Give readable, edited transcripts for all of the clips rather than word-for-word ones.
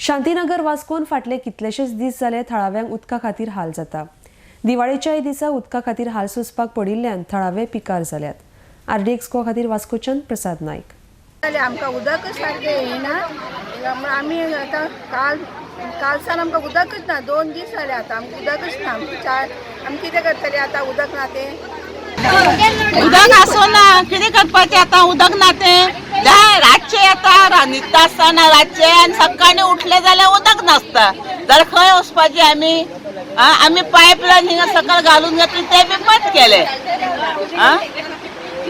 शांतीनगर वास्कोन फाटले कितलेशेच दीस जाले थळाव्यांक उदका खातीर हाल जाता। दिवाळेच्याय दिसा उदका खातीर हाल सोंसपाक पडिल्ल्यान थळावे पिकार जाल्यात। RDX को खातीर वास्कोच्यान प्रसाद नायक। आमकां उदक सारकें येना, आमी आतां कालसान आमकां उदकच ना, 2 दीस जाले आतां आमकां उदकच ना। आमी कितें करतली आतां, उदक ना तें उदक आसूं ना कितें करपाचें आतां, उदक ना तें रातचें येता, न्हिदता आसतना रातचें आनी सकाळीं उठले जाल्यार उदक नासता, जाल्यार खंय वचपाचें आमी? आमी पायपलायन हिंगा सकयल घालून घेतली ते बी बंद केले।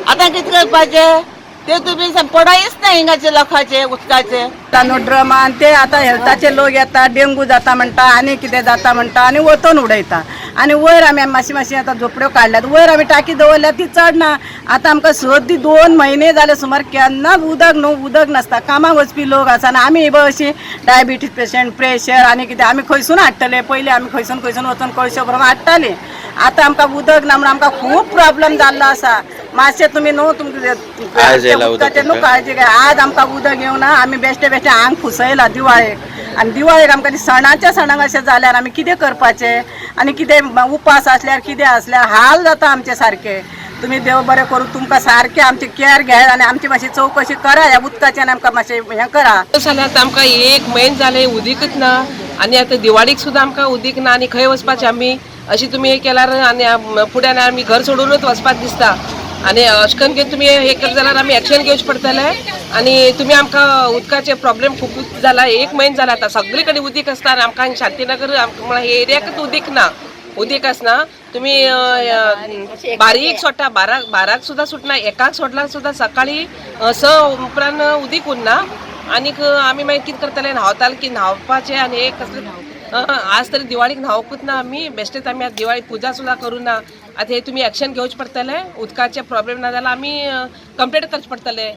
आतां कितें करपाचें ते तुमी पडयच ना हिंगाचे लोकांचे उदकाचे। ड्रम आनी ते आतां हेल्थाचे लोक येता, डेंगू जाता म्हणटा आनी कितें जाता म्हणटा आनी वतून उडयता। आनी वयर आमी मातशी आतां झोपड्यो काडल्यात, वयर आमी टाकी दवरल्यात ती चडना। आतां आमकां सर्दी 2 म्हयने जाले सुमार, केन्नाच उदक नासता। कामाक वचपी लोक आसा आनी आमी अशी डायबिटीज पेशंट, प्रेशर आनी कितें आमी खंयसून हाडटले, पयलीं आमी खंयसून वचून कळशे भरून हाडटाली। आतां आमकां उदक ना म्हणून आमकां खूब प्रॉब्लेम जाल्लो आसा। मातशें तुमी न्हू उदकाचेर न्हू काळजी घेया। आज आमकां उदक येवना, आमी बेश्टे आंग फुसयला दिवाळेक। आनी दिवाळेक आमकां सणाच्या सणाक अशें जाल्यार आमी कितें करपाचें? आनी कितें उपास आसल्यार कितें आसल्यार हाल जाता आमचे सारके। तुमी देव बरें करूं, तुमकां सारकें आमची केअर घेयात आनी आमची मातशी चवकशी करा ह्या उदकाचें आनी आमकां मातशें हें करा। जाल्यार आमकां 1 म्हयनो जालें उदीकच ना, आनी आतां दिवाळीक सुद्दां आमकां उदीक ना आनी खंय वचपाचें आमी? अशी तुमी हे केल्यार आनी फुडें आमी घर सोडूनच वचपाक दिसता। आनी अशें करून घेवन तुमी हे करता जाल्यार आमी एक्शन घेवचें पडटलें। आनी तुमी आमकां उदकाचे प्रॉब्लेम खूब जाला, 1 म्हयनो जाला आतां सगळे कडेन उदीक आसता आनी आमकां शांतीनगर म्हळ्यार हे एरियाकच उदीक आसना। तुमी बारीक सोडटा, बाराक सुद्दां सुटना, एकाक सोडल्यार सुद्दां सकाळीं 6 उपरांत उदीक उरना। आनीक आमी मागीर कितें करतले, न्हांवताले की न्हांवपाचें आनी एक कसलें आज तरी दिवाळीक न्हांवकूच ना आमी, बेश्टेच आमी आज दिवाळी पुजा सुद्दां करूं ना। आतां हे तुमी एक्शन घेवचें पडटलें, उदकाचे प्रॉब्लेम ना जाल्यार आमी कंप्लेंट करचें पडटलें।